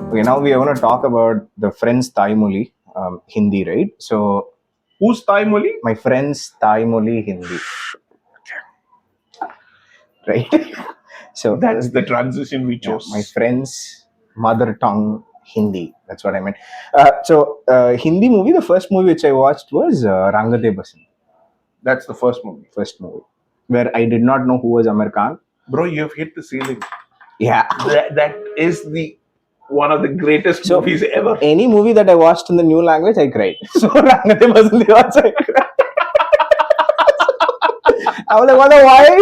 Okay, now we are going to talk about the friend's Thai Moli, Hindi, right? So, Who's Thai Moli? my friend's Thai Moli Hindi, right? So That's the transition we yeah, chose. my friend's mother tongue Hindi. That's what I meant. Hindi movie. The first movie which I watched was Rangade Basan. That's the first movie. First movie where I did not know who was Amir Khan. Bro, you've hit the ceiling. Yeah. That is the one of the greatest movies ever. Any movie that I watched in the new language, I cried. So Rangade Basan also I cried. I was like, why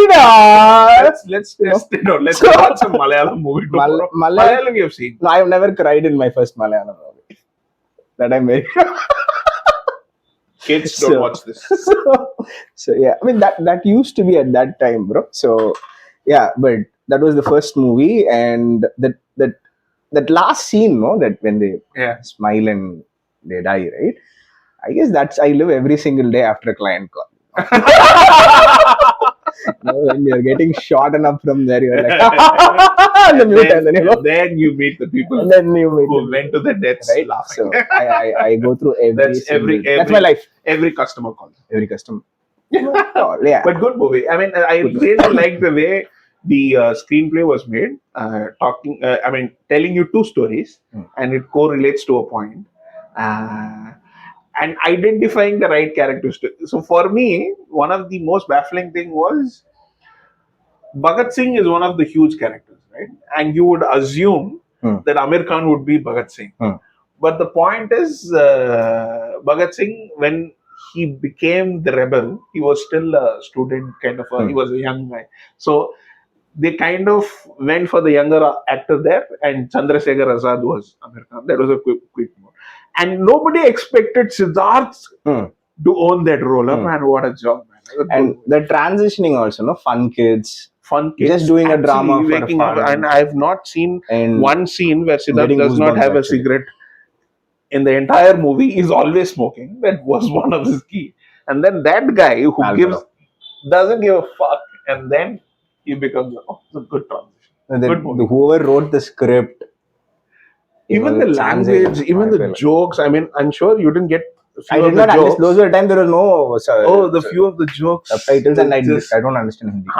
not? Let's test it out. Let's watch some Malayalam movie tomorrow. Malayalam you've seen? No, I've never cried in my first Malayalam movie. That I'm very Kids don't watch this. So yeah, I mean that used to be at that time, bro. So yeah, but that was the first movie, and that last scene, no, that when they smile and they die, right? I guess that's I live every single day after a client call. When you're getting shot up from there, you're like, then you meet the people and then you meet who went to the deaths, right? Laughing. So I go through every that's my life. Every customer call. Every customer. Yeah. But good movie. I mean, I really like the way the screenplay was made. Telling you two stories, and it correlates to a point. And identifying the right characters. So for me, one of the most baffling thing was Bhagat Singh is one of the huge characters, right? And you would assume that Amir Khan would be Bhagat Singh. But the point is, Bhagat Singh, when he became the rebel, he was still a student, kind of. He was a young guy. So they kind of went for the younger actor there, and Chandrasekhar Azad was Amir Khan. That was a quick move. And nobody expected Siddharth to own that role. Man, what a job, man. And the transitioning also, no? Fun kids, just doing a drama for fun. And I've not seen one scene where Siddharth does not have a cigarette. In the entire movie, he's always smoking. That was one of his key. And then that guy who doesn't give a fuck, and then he becomes a good transition. Whoever wrote the script, even the language, even the jokes. I mean, I'm sure you didn't get. I did not understand. Those were the time there was no. The few of the jokes, subtitles, and I don't understand Hindi.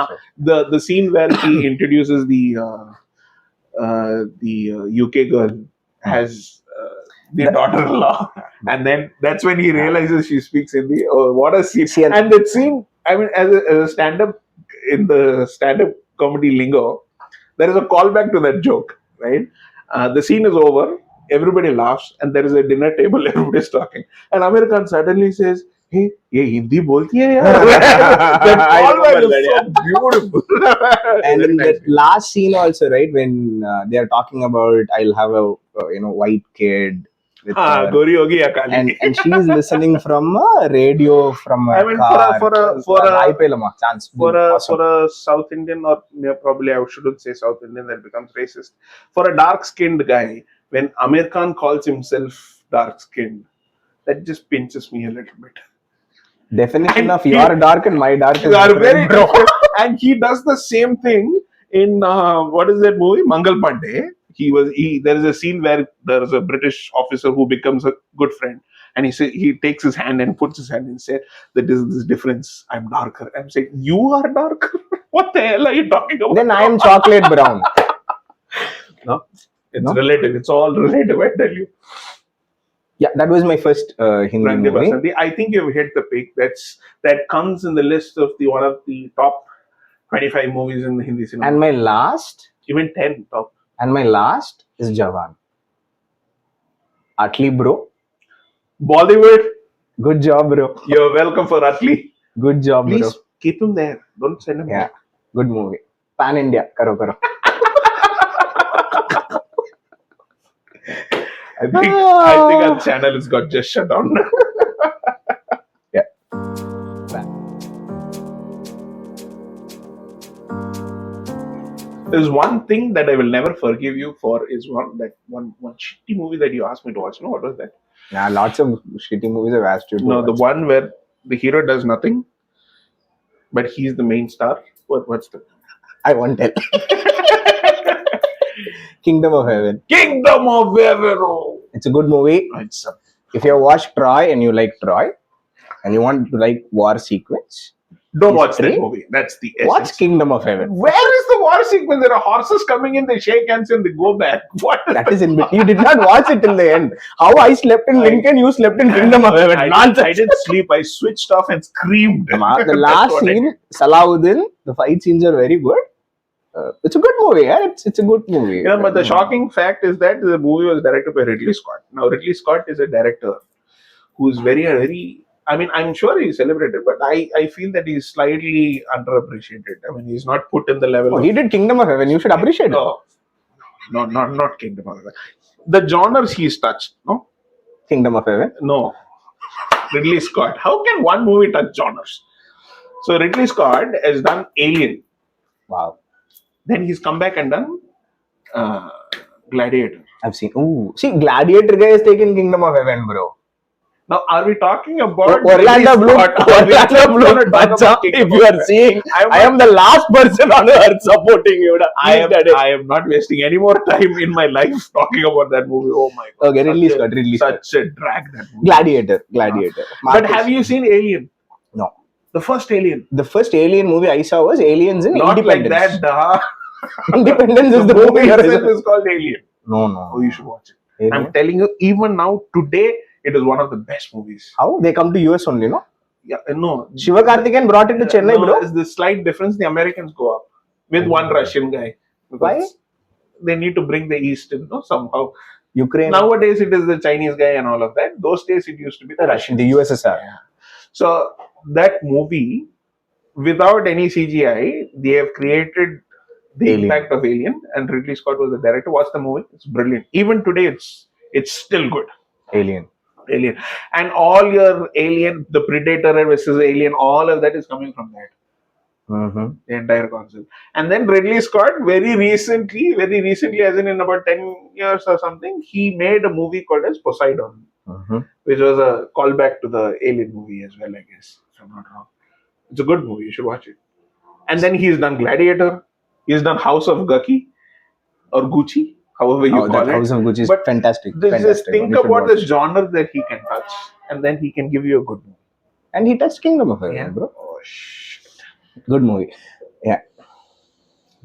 The scene where he introduces the UK girl has the daughter-in-law, and then that's when he realizes she speaks Hindi. Oh, what a scene! And that scene, I mean, as a stand-up in the stand-up comedy lingo, there is a callback to that joke, right? The scene is over, everybody laughs, and there is a dinner table, everybody's talking. And Amir Khan suddenly says, "Hey, ye Hindi bolti hai yaar?" That callback is so beautiful. And in that last scene also, right, when they are talking about, I'll have a white kid. Gori hogi ya kali. And she is listening from a radio from a car. For a South Indian, or probably I shouldn't say South Indian, that becomes racist. For a dark-skinned guy, when Amir Khan calls himself dark-skinned, that just pinches me a little bit. Definition of your dark and my dark is very different. And he does the same thing in what is that movie, Mangal Pandey. There is a scene where there is a British officer who becomes a good friend, and he takes his hand and puts his hand and says that there is this difference. I'm darker. I'm saying, you are darker? What the hell are you talking about? Then I am chocolate brown. No, it's relative. It's all relative, I tell you. Yeah, that was my first Hindi movie. I think you've hit the peak. That comes in the list of one of the top 25 movies in the Hindi cinema. And my last, even 10 top. And my last is Jawan. Atli, bro. Bollywood. Good job, bro. You're welcome for Atli. Good job, Please bro. Keep him there. Don't send him out. Good movie. Pan India. Karo. I think our channel has got just shut down. Yeah. There's one thing that I will never forgive you for is one shitty movie that you asked me to watch. No, what was that? Yeah, lots of shitty movies I've asked you to watch. The one where the hero does nothing, but he's the main star. What's the? I won't tell. Kingdom of Heaven. Kingdom of Heaven. Oh. It's a good movie. If you watch Troy and you like Troy, and you want to like war sequence, don't watch that movie. That's the essence. Watch Kingdom of Heaven. Where is the war sequence? There are horses coming in, they shake hands and they go back. What? That is in between. You did not watch it till the end. How I slept in Lincoln, you slept in Kingdom of Heaven. I didn't sleep. I switched off and screamed. The last scene, Salahuddin, the fight scenes are very good. It's a good movie. Yeah? It's a good movie. But the shocking fact is that the movie was directed by Ridley Scott. Now, Ridley Scott is a director who's very, I mean, I'm sure he's celebrated, but I feel that he's slightly underappreciated. I mean, he's not put in the level. He did Kingdom of Heaven. You should appreciate it. No, not Kingdom of Heaven. The genres he's touched, no? Kingdom of Heaven? No. Ridley Scott. How can one movie touch genres? So, Ridley Scott has done Alien. Wow. Then he's come back and done Gladiator. I've seen. Ooh. See, Gladiator guy has taken Kingdom of Heaven, bro. Now, are we talking about Orlando Bloom? If you are seeing, I am the last person on earth supporting you. I am not wasting any more time in my life talking about that movie. Oh my god. Okay, Ridley Scott. Such a drag, that movie. Gladiator. But have you seen Alien? No. The first Alien. The first Alien movie I saw was Aliens in not Independence. Like that, Independence is the movie. It's called Alien. No. Oh, you should watch it. Alien? I'm telling you, even now, today, it is one of the best movies. How? They come to US only, no? Yeah, no. Shiva Karthikeyan brought it to Chennai, bro. There's the slight difference. The Americans go up with one Russian guy. Why? They need to bring the East in, somehow. Ukraine. Nowadays, it is the Chinese guy and all of that. Those days, it used to be the Russian. The USSR. Yeah. So, that movie, without any CGI, they have created the impact of Alien, and Ridley Scott was the director. Watch the movie. It's brilliant. Even today, it's still good. Alien. And all your Alien, the Predator versus Alien, all of that is coming from that. Mm-hmm. The entire concept. And then Ridley Scott, very recently, as in about 10 years or something, he made a movie called as Poseidon, which was a callback to the Alien movie as well, I guess, if I'm not wrong. It's a good movie. You should watch it. And then he's done Gladiator. He's done House of Gucci or Gucci, however you call it. House of Gucci is fantastic. Just think about the genre that he can touch, and then he can give you a good movie. And he touched Kingdom of Heaven, bro. Oh, shit. Good movie. Yeah.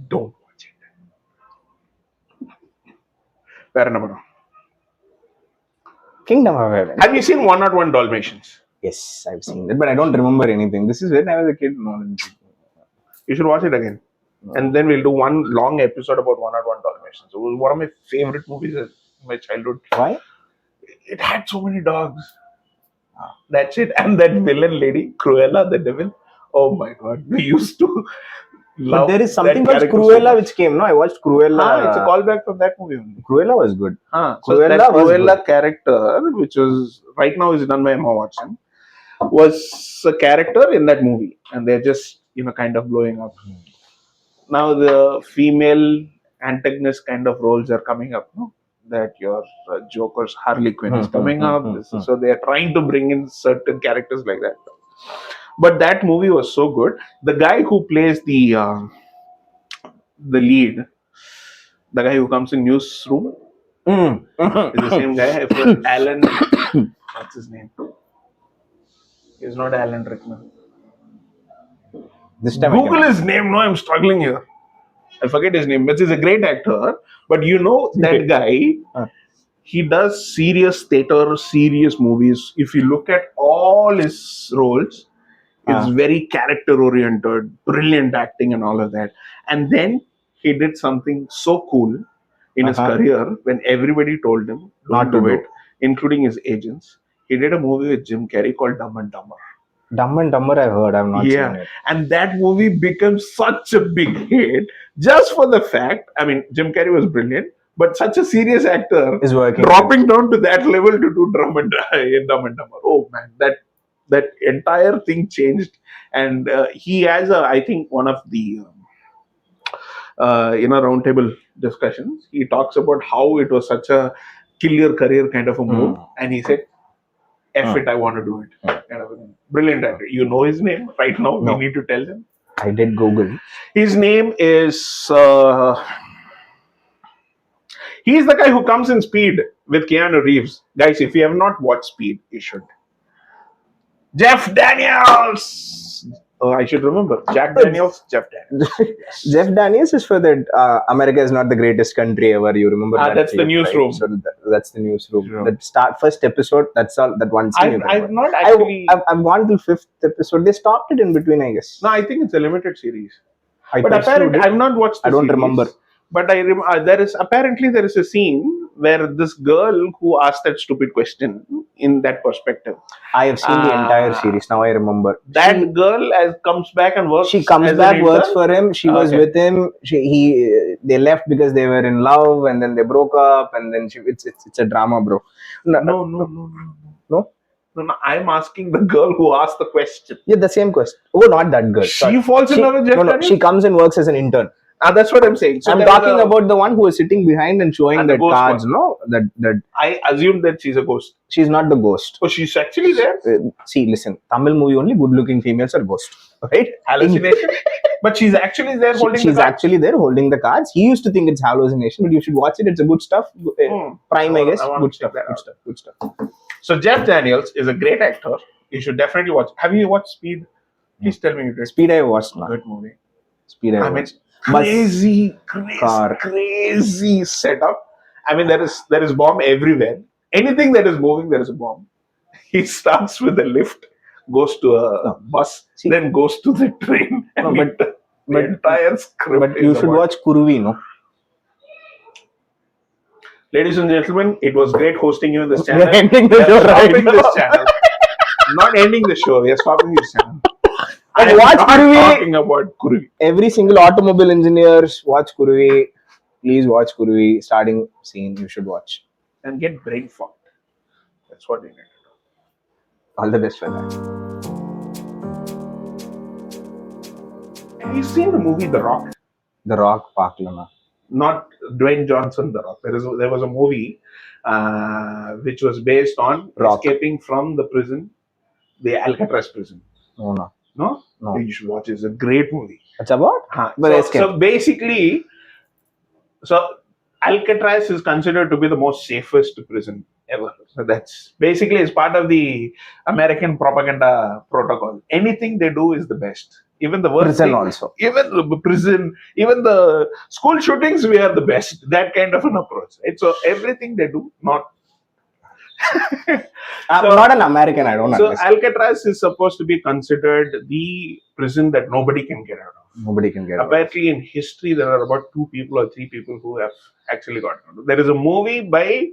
Don't watch it. Fair enough. Kingdom of Heaven. Have you seen 101 Dalmatians? Yes, I've seen it, but I don't remember anything. This is when I was a kid. You should watch it again. No. And then we'll do one long episode about 101 Dalmatians. It was one of my favorite movies in my childhood. Why? It had so many dogs. That's it. And that villain lady, Cruella, the devil. Oh my god. We used to love. But there is something called Cruella which came, no? I watched Cruella. It's a callback from that movie only. Cruella was good. So Cruella character, which was right now is done by Emma Watson, was a character in that movie. And they're just, kind of blowing up. Now the female antagonist kind of roles are coming up, no? That your Joker's Harley Quinn is coming up. So they are trying to bring in certain characters like that. But that movie was so good. The guy who plays the lead, the guy who comes in Newsroom, is the same guy. Alan, what's his name? He's not Alan Rickman. This time Google his name. No, I'm struggling here. I forget his name, but he's a great actor. But that guy, he does serious theater, serious movies. If you look at all his roles, it's very character oriented, brilliant acting and all of that. And then he did something so cool in his career when everybody told him not to do it, including his agents. He did a movie with Jim Carrey called Dumb and Dumber. Dumb and Dumber, I've heard. I've not seen it. And that movie became such a big hit just for the fact, Jim Carrey was brilliant, but such a serious actor is working, dropping down to that level to do Dumb and Dumber. Oh man, that entire thing changed. And he has I think one of the roundtable discussions, he talks about how it was such a kill your career kind of a move, and he said, F it, I want to do it. Kind of a brilliant actor. You know his name right now? No. We need to tell him. I did Google. His name is He's the guy who comes in Speed with Keanu Reeves. Guys, if you have not watched Speed, you should. Jeff Daniels. Oh, I should remember. Jack Daniels, Jeff Daniels. Yes. Jeff Daniels is for that America is not the greatest country ever. You remember that? That's the newsroom. Right? So that's the newsroom. That first episode. That's all. That one scene. I've not actually. I've gone till 5th episode. They stopped it in between, I guess. No, I think it's a limited series. But apparently, I've not watched. I don't remember. But there is a scene where this girl who asked that stupid question in that perspective. I have seen the entire series. Now I remember. That girl comes back and works. She comes back, works for him. She was with him. They left because they were in love, and then they broke up, and then it's a drama, bro. No, I'm asking the girl who asked the question. Yeah, the same question. Oh, not that girl. She falls in love with Jeff Daniels? She comes and works as an intern. That's what I'm saying. So I'm talking about the one who is sitting behind and showing the cards. No, that I assume that she's a ghost. She's not the ghost. Oh, she's actually there. See, listen, Tamil movie only good-looking females are ghost, right? Hallucination. But she's actually there holding. She's actually there holding the cards. He used to think it's hallucination, but you should watch it. It's a good stuff. Prime, I guess. Good stuff. Good stuff. So Jeff Daniels is a great actor. You should definitely watch. Have you watched Speed? Please tell me you did. Speed I watched. Good movie. Speed I watched. Crazy setup. I mean, there is bomb everywhere. Anything that is moving, there is a bomb. He starts with a lift, goes to a bus, then goes to the train, and the entire script. But you should watch Kuruvi, no? Ladies and gentlemen, it was great hosting you in this channel. We're ending the show right now. This channel. Not ending the show. We are stopping this channel. And watch Kuruvi. Talking about Kuruvi. Every single automobile engineers watch Kuruvi. Please watch Kuruvi. Starting scene, you should watch. And get brain fogged. That's what we need to do. All the best for that. Have you seen the movie The Rock? The Rock, Park Lana. Not Dwayne Johnson, The Rock. There was a movie which was based on escaping from the prison, the Alcatraz prison. No. You should watch it. It's a great movie. It's about? So basically, Alcatraz is considered to be the most safest prison ever. So that's basically it's part of the American propaganda protocol. Anything they do is the best. Even the worst prison thing, also. Even the prison, even the school shootings, we are the best. That kind of an approach. Right? So everything they do, not. I'm not an American. I don't understand. So Alcatraz is supposed to be considered the prison that nobody can get out of. Nobody can get out. Apparently, in history, there are about 2 people or 3 people who have actually gotten out. There is a movie by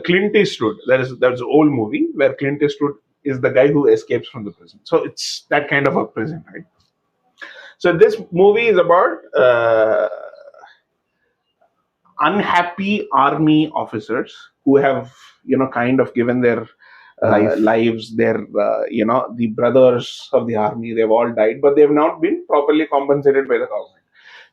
Clint Eastwood. There's an old movie where Clint Eastwood is the guy who escapes from the prison. So it's that kind of a prison, right? So this movie is about unhappy army officers who have, kind of given their lives, their, the brothers of the army, they've all died, but they've not been properly compensated by the government.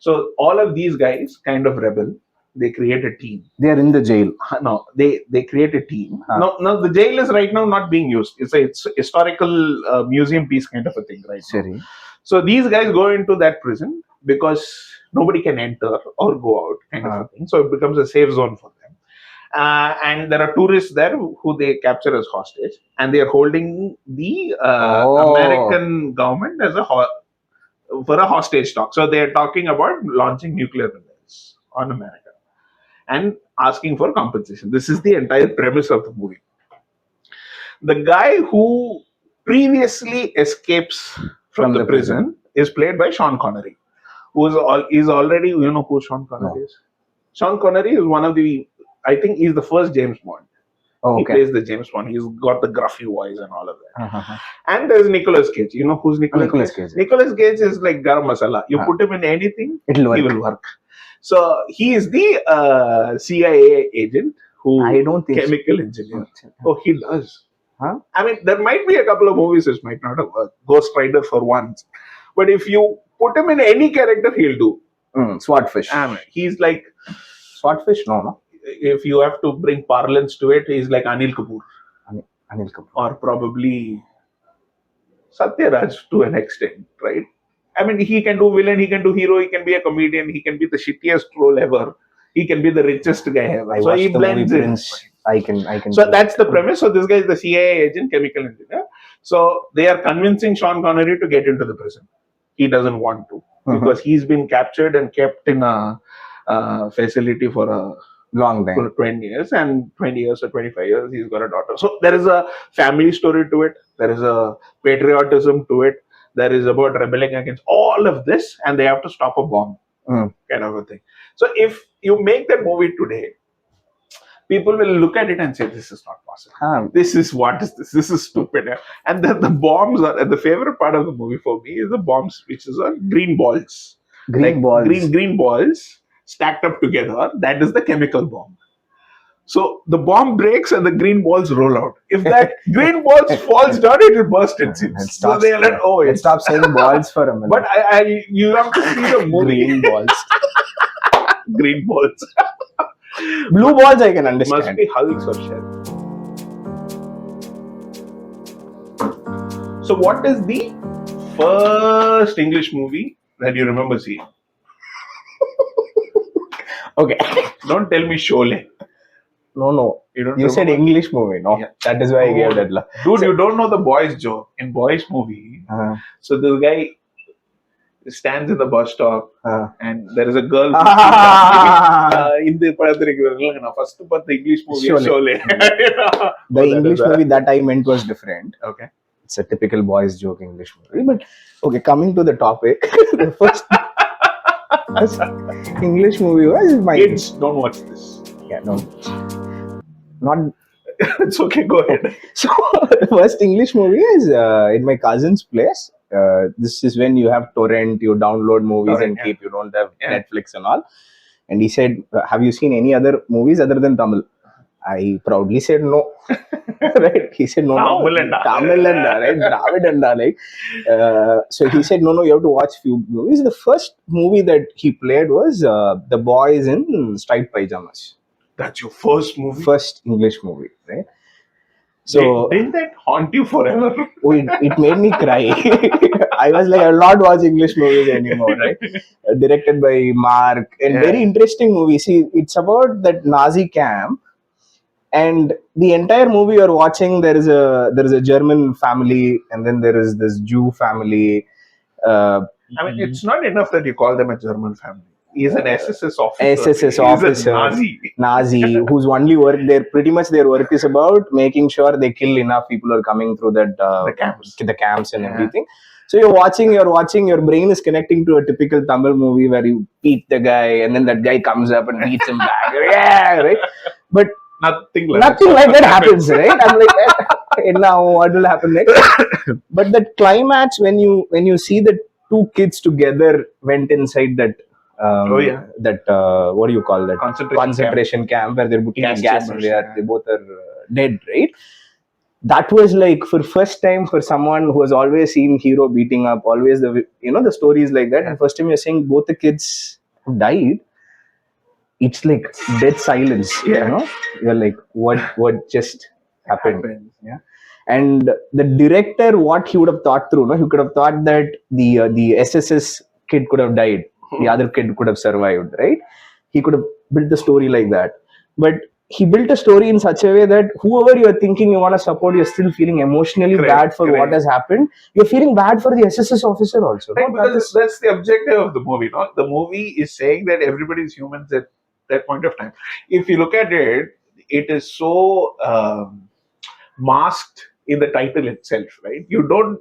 So all of these guys kind of rebel. They create a team. They are in the jail. No, they create a team. No, the jail is right now not being used. It's a historical museum piece kind of a thing, right? Sorry. So these guys go into that prison because nobody can enter or go out, kind of a thing. So it becomes a safe zone for them. And there are tourists there who they capture as hostage, and they are holding the American government as for a hostage talk. So they are talking about launching nuclear missiles on America and asking for compensation. This is the entire premise of the movie. The guy who previously escapes from the prison is played by Sean Connery, who is already, you know who Sean Connery is? Sean Connery is one of the, I think he's the first James Bond. He plays the James Bond. He's got the gruffy voice and all of that. And there's Nicolas Cage. You know who's Nicolas Cage? Nicolas Cage is like garam masala. You put him in anything, he will work. So he is the CIA agent who chemical engineer. Oh, he does. I mean, there might be a couple of movies which might not have worked. Ghost Rider for once. But if you put him in any character, he'll do. Swordfish. I mean, he's like... Swordfish? No. If you have to bring parlance to it, he's like Anil Kapoor. Anil Kapoor. Or probably Satyaraj to an extent, right? I mean, he can do villain, he can do hero, he can be a comedian, he can be the shittiest role ever. he can be the richest guy ever. I So he watched the movie blends in. Prince. I can. So that's the premise. So this guy is the CIA agent, chemical engineer. So they are convincing Sean Connery to get into the prison. He doesn't want to because he's been captured and kept in a facility for a long time. for 20 years, and 20 years or 25 years he's got a daughter. So there is a family story to it. There is a patriotism to it. There is about rebelling against all of this, and they have to stop a bomb, kind of a thing. So if you make that movie today, people will look at it and say, "This is not possible. This is what is this? This is stupid." And then the bombs are. And the favorite part of the movie for me is the bombs, which is on green balls, green balls stacked up together. That is the chemical bomb. So the bomb breaks and the green balls roll out. If that green balls falls down, it will burst its seams. So they are like, "Oh, it stops saying balls for a minute." But you have to see the movie. Green balls. Green balls. Blue balls, I can understand. Must be hulks or shells. So, what is the first English movie that you remember seeing? Okay. Don't tell me Sholay. No. You said English movie, no? Yeah. That is why I gave that. Dude, you don't know the boys joke. In boys movie, so this guy stands in the bus stop and there is a girl in the first but the English movie Sholay. The English movie that I meant was different. Okay. It's a typical boys joke English movie. But okay, coming to the topic, the first English movie was my kids don't watch this. Yeah, no. Not it's okay, go ahead. So the first English movie is in my cousin's place. This is when you have torrent, you download movies and keep, you don't have Netflix and all. And he said, have you seen any other movies other than Tamil? I proudly said no. Right? He said no. Tamil and right? Dravid and like. So he said no, you have to watch few movies. The first movie that he played was The Boys in Striped Pyjamas. That's your first movie? First English movie, right? So didn't that haunt you forever? It made me cry. I was like, I will not watch English movies anymore, right? Directed by Mark, and very interesting movie. See, it's about that Nazi camp, and the entire movie you're watching, there is a German family, and then there is this Jew family. I mean, it's not enough that you call them a German family. He's an SSS officer. SSS officer. Nazi, whose only work there, pretty much their work is about making sure they kill enough people who are coming through that the camps and everything. So you're watching, your brain is connecting to a typical Tamil movie where you beat the guy and then that guy comes up and beats him back. Yeah, right? But nothing like that happens, right? I'm like, now what will happen next? But that climax, when you see the two kids together went inside that what do you call that? Concentration camp where they're putting gas and they both are dead, right? That was like for first time for someone who has always seen hero beating up, always the stories like that, and first time you're saying both the kids have died. It's like dead silence. You're like, what just happened? Yeah. And the director, what he would have thought through, he could have thought that the SSS kid could have died. The other kid could have survived, right? He could have built the story like that. But he built a story in such a way that whoever you're thinking you want to support, you're still feeling emotionally bad for what has happened. You're feeling bad for the SSS officer also. Right, because that's the objective of the movie. No? The movie is saying that everybody is humans at that point of time. If you look at it, it is so masked in the title itself, right? You don't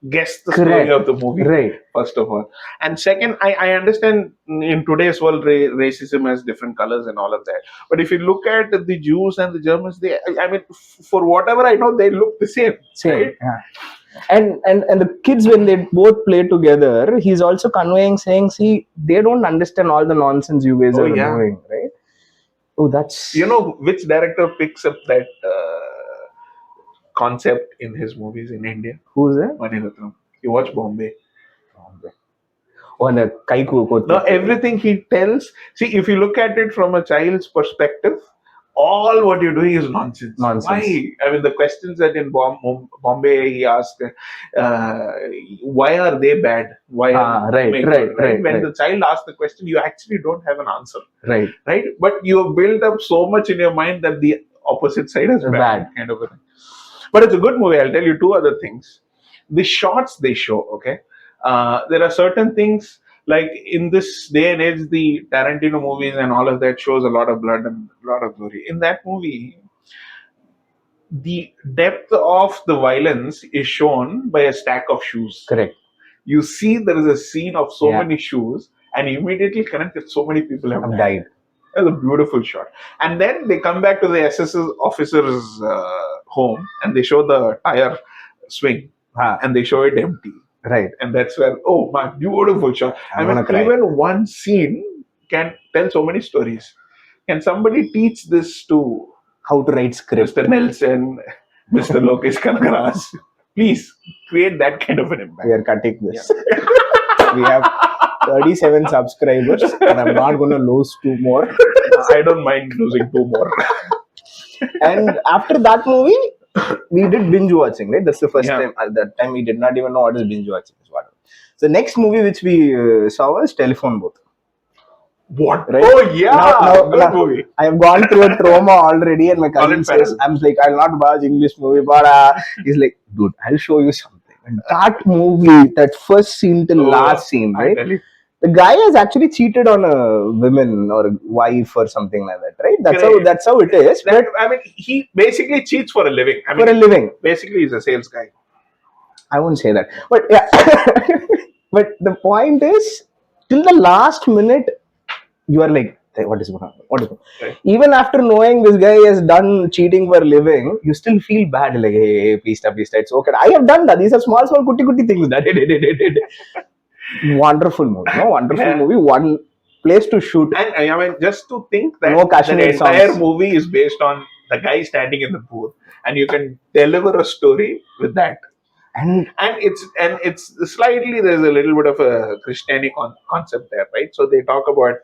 guess the story of the movie, right? First of all, and second, I understand in today's world racism has different colors and all of that. But if you look at the Jews and the Germans, for whatever I know, they look the same. Right? Yeah. And the kids, when they both play together, he's also conveying, saying, see, they don't understand all the nonsense you guys are doing, right? Oh, that's which director picks up that concept in his movies in India? Who's that? Mani Ratnam. You watch Bombay. Oh, the Kaiku. No, everything he tells. See, if you look at it from a child's perspective, all what you're doing is nonsense. Nonsense. Why? I mean, the questions that in Bombay he asked, uh, why are they bad? Why are Right, they right, good? right, When right. the child asks the question, you actually don't have an answer, Right. right? But you have built up so much in your mind that the opposite side is bad, kind of a thing. But it's a good movie. I'll tell you two other things. The shots they show, okay? There are certain things like in this day and age, the Tarantino movies and all of that shows a lot of blood and a lot of glory. In that movie, the depth of the violence is shown by a stack of shoes. Correct. You see, there is a scene of so Yeah. many shoes, and you immediately connect that so many people have I've died. died. That's a beautiful shot. And then they come back to the SS officer's home and they show the tire swing and they show it empty. Right. And that's where, oh my, beautiful shot. I'm gonna cry. Even one scene can tell so many stories. Can somebody teach this to How to write script. Mr. Nelson, Mr. Lokesh Kanagaras? Please create that kind of an impact. We are cutting this. We have 37 subscribers and I'm not going to lose 2 more. I don't mind losing 2 more. And after that movie, we did binge watching, right? That's the first Yeah. time. At that time, we did not even know what is binge watching. The next movie which we saw was Telephone Booth. What? Right? Oh yeah, good now, movie. I have gone through a trauma already, and my cousin Colin says, Farrell. "I'm like, I'll not watch English movie," but he's like, "Dude, I'll show you something." And that movie, that first scene till last scene, I right? tell you. The guy has actually cheated on a woman or a wife or something like that, right? That's how it is. That, I mean, he basically cheats for a living. I mean, for a living. Basically, he's a sales guy. I won't say that, but yeah. But the point is, till the last minute, you are like, "Hey, what is going on? What is going on?" Right. Even after knowing this guy has done cheating for a living, you still feel bad. Like, hey, please stop, it's okay. I have done that. These are small, kutti things. Wonderful movie, no? Wonderful movie. One place to shoot. And I mean, just to think that No the Kashmir entire songs. movie is based on the guy standing in the booth, and you can deliver a story with that. And it's slightly, there's a little bit of a Christianity concept there, right? So they talk about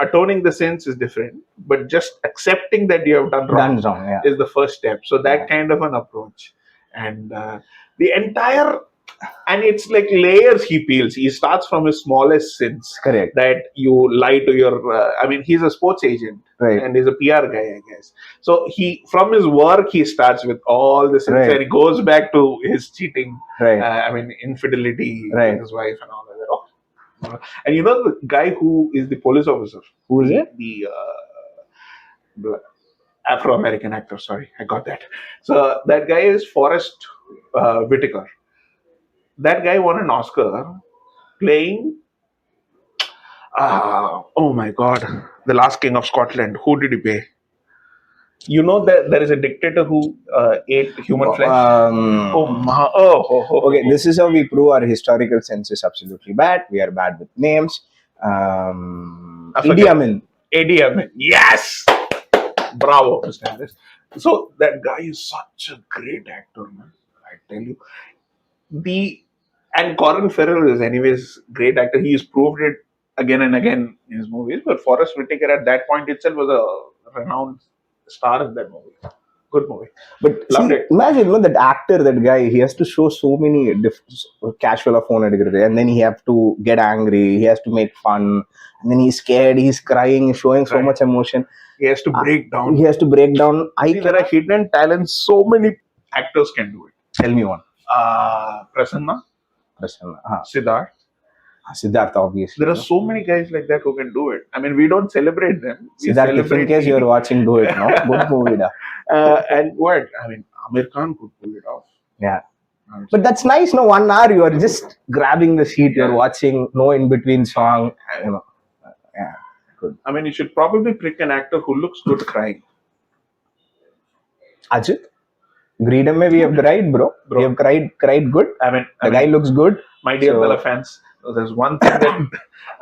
atoning the sins is different, but just accepting that you have done wrong, is the first step. So that kind of an approach, and the entire. And it's like layers he peels. He starts from his smallest sins. Correct. That you lie to your. He's a sports agent, right, and he's a PR guy, I guess. So from his work, he starts with all the sins, and he goes back to his cheating. Right. Infidelity with his wife and all of that. Oh. And you know the guy who is the police officer. Who is it? The Afro-American actor. Sorry, I got that. So that guy is Forrest Whitaker. That guy won an Oscar playing. Oh my God, the Last King of Scotland. Who did he play? You know that there is a dictator who ate human flesh. Okay, this is how we prove our historical sense is absolutely bad. We are bad with names. Idi Amin. Idi Amin. Yes. Bravo, Mr. Harris. So that guy is such a great actor, man. I tell you. And Colin Farrell is anyways great actor. He's proved it again and again in his movies. But Forrest Whitaker at that point itself was a renowned star in that movie. Good movie. But imagine that actor, that guy, he has to show so many casual phone, and then he has to get angry, he has to make fun, and then he's scared, he's crying, he's showing so much emotion. He has to break down. There are hidden talents. So many actors can do it. Tell me one. Prasanna. Siddharth, obviously. There are so many guys like that who can do it. I mean, we don't celebrate them. Siddharth, if in case you're watching, do it, no? Good movie, da. And what? I mean, Amir Khan could pull it off. Yeah. But that's nice, no? 1 hour, you are just grabbing the seat, you're watching, no in-between song, Yeah, good. I mean, you should probably pick an actor who looks good crying. Ajit? Greedom mein we have cried, bro. We have cried good. The guy looks good. My dear Bella fans, there's one thing that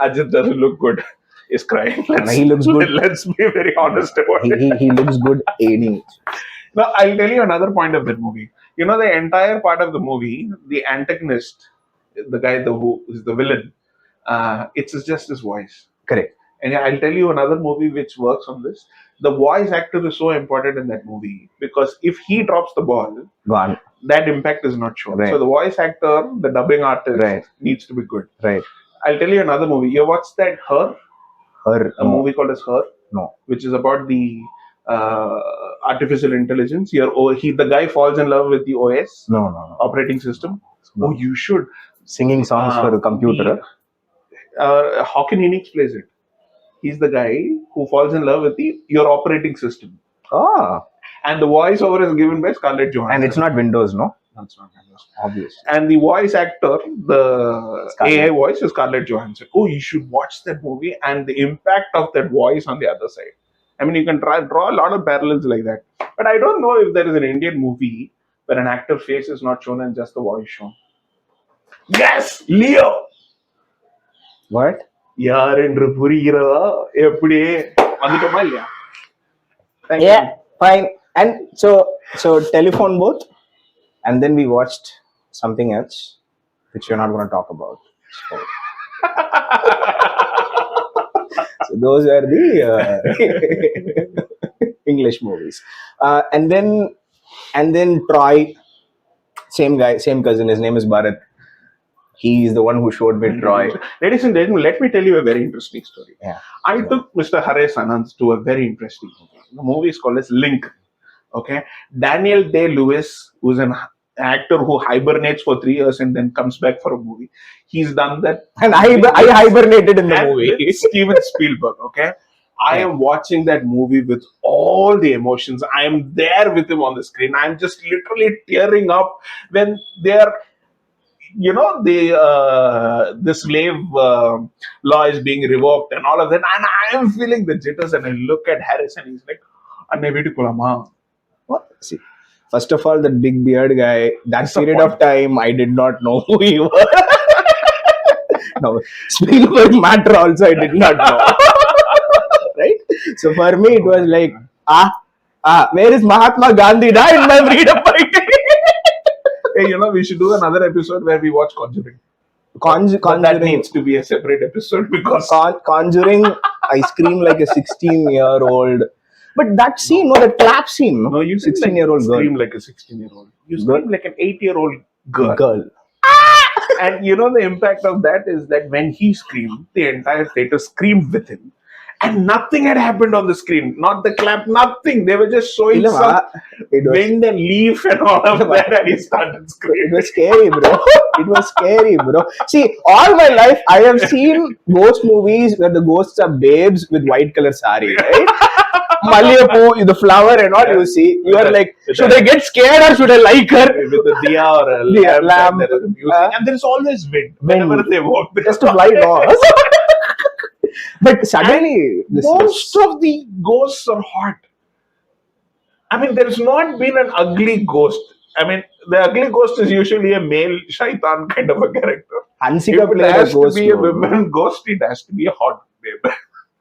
Ajit doesn't look good, is crying. He looks good. Let's be very honest about it. He looks good any. Now, I'll tell you another point of that movie. You know, the entire part of the movie, the antagonist, the guy who is the villain, it's just his voice. Correct. And I'll tell you another movie which works on this. The voice actor is so important in that movie because if he drops the ball, Gone. that impact is not shown. Right. So the voice actor, the dubbing artist, Right. needs to be good. Right. I'll tell you another movie. You watched that Her? Her. A movie called as Her? No. Which is about the artificial intelligence. The guy falls in love with the OS. No. Operating system. No. Oh, you should. Singing songs for the computer. Hawking Phoenix plays it. He's the guy who falls in love with your operating system. Ah. And the voiceover is given by Scarlett Johansson. And it's not Windows, no? No, it's not Windows. Obviously. And the voice actor, the AI voice is Scarlett Johansson. Oh, you should watch that movie and the impact of that voice on the other side. I mean, you can draw a lot of parallels like that. But I don't know if there is an Indian movie where an actor face is not shown and just the voice shown. Yes! Leo! What? யார் என்று புரிகிறதா எப்படி வந்துட்டோமா இல்லையா? Yeah, fine. And so telephone booth, and then we watched something else which we're not going to talk about. So those are the English movies. And then Troy, same guy, same cousin, his name is Bharat. He is the one who showed me Troy. Ladies and gentlemen, let me tell you a very interesting story. Yeah. I took Mr. Haresh Anand to a very interesting movie. The movie is called as Link. Okay, Daniel Day-Lewis, who's an actor who hibernates for 3 years and then comes back for a movie. He's done that. And I hibernated in the movie. Steven Spielberg. Okay, I am watching that movie with all the emotions. I am there with him on the screen. I'm just literally tearing up when they're, the slave law is being revoked and all of that, and I am feeling the jitters. And I look at Harris, and he's like, "Anna veetu polama." What? See, first of all, that big beard guy. That period of time, I did not know who he was. No, Spielberg matter also, I did not know. Right? So for me, it was like, where is Mahatma Gandhi? Da in my freedom fighting. Hey, we should do another episode where we watch Conjuring. Conjuring. That needs to be a separate episode because Conjuring, I scream like a 16-year-old. But that scene, the clap scene, no, you 16-year-old girl. Scream like a 16-year-old. You scream like an 8-year-old girl. And the impact of that is that when he screamed, the entire theater screamed with him. And nothing had happened on the screen. Not the clap, nothing. They were just showing some wind and leaf and all of that, and he started screaming. It was scary, bro. It was scary, bro. See, all my life, I have seen ghost movies where the ghosts are babes with white color sari, right? Maliyapu, the flower and all, you see. You are like, should I get scared or should I like her? With a diya or a lamp. And there is music. And there is always wind. Whenever they walk. Just to fly off. But suddenly, most of the ghosts are hot. I mean, there's not been an ugly ghost. I mean, the ugly ghost is usually a male shaitan kind of a character. Hansika if it has to be a woman ghost, it has to be a hot babe.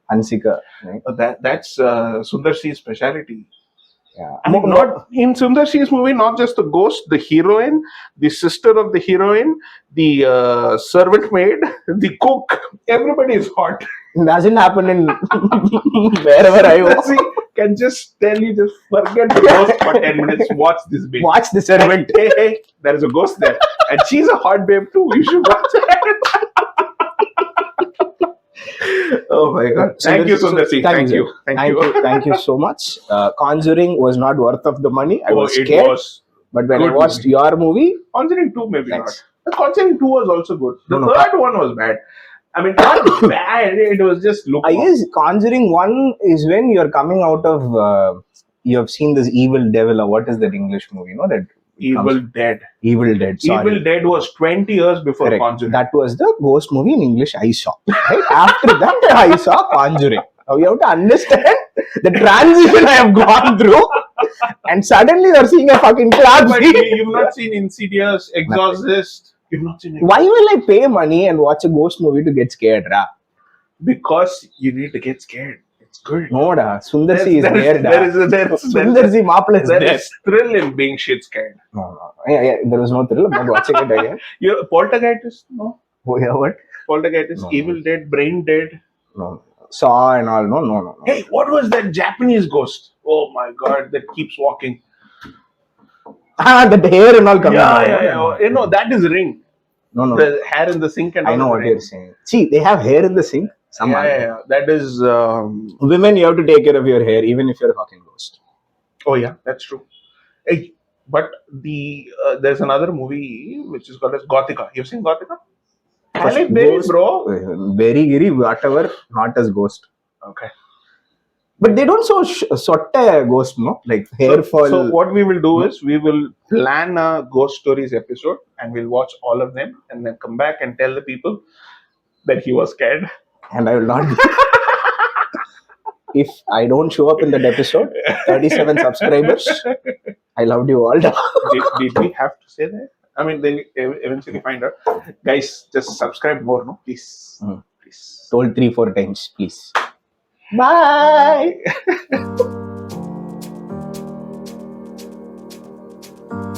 Hansika. Right? That's Sundar Si's speciality. Yeah. I mean, not in Sundar Si's movie, not just the ghost, the heroine, the sister of the heroine, the servant maid, the cook, everybody is hot. It doesn't happen in wherever I go. Can just tell you, just forget the ghost for 10 minutes, watch this babe. Watch the servant. Hey, there is a ghost there. And she's a hot babe too. You should watch it. Oh my God. Thank you, Sundar Si. Thank you. Thank you so much. Conjuring was not worth of the money. I was scared. It was. But when I watched your movie, Conjuring 2 maybe thanks. not. The Conjuring 2 was also good. The third one was bad. I mean, not bad. It was just I guess Conjuring 1 is when you're coming out of, you have seen this Evil Devil, or what is that English movie, that Evil Dead. Evil Dead, sorry. Evil Dead was 20 years before Correct. Conjuring. That was the ghost movie in English I saw. Right? After that, I saw Conjuring. Now you have to understand the transition I have gone through. And suddenly you're seeing a fucking clap. But you've not seen Insidious, Exorcist. You've not seen it. Why will I pay money and watch a ghost movie to get scared, Ra? Because you need to get scared. It's good. No, da. Sundar Si is there, da. Sundar Si Maapla is there. There is thrill in being shit scared. No. Yeah, there was no thrill. I'm not watching it again. Poltergeist? No. Oh, yeah, what? Poltergeist, No. Evil Dead, Brain Dead. No. Saw and all. No, no, no, no. Hey, what was that Japanese ghost? Oh my god, that keeps walking. The hair and all coming out. That is Ring. No, no. The hair in the sink and all. I know what you're saying. See, they have hair in the sink. Some Yeah. That is. Women, you have to take care of your hair, even if you're a fucking ghost. Oh yeah, that's true. Hey, but there's another movie which is called as Gothica. You've seen Gothica? Halle Berry, bro. Berry Giri, whatever, not as ghost. Okay. But they don't sort a ghost, no? Like hair fall. So what we will do is we will plan a ghost stories episode and we'll watch all of them and then come back and tell the people that he was scared. And I will not. If I don't show up in that episode, 37 subscribers, I loved you all. did we have to say that? I mean, they eventually find out. Guys, just subscribe more, no? Please. Please. Told 3-4 times, please. Bye.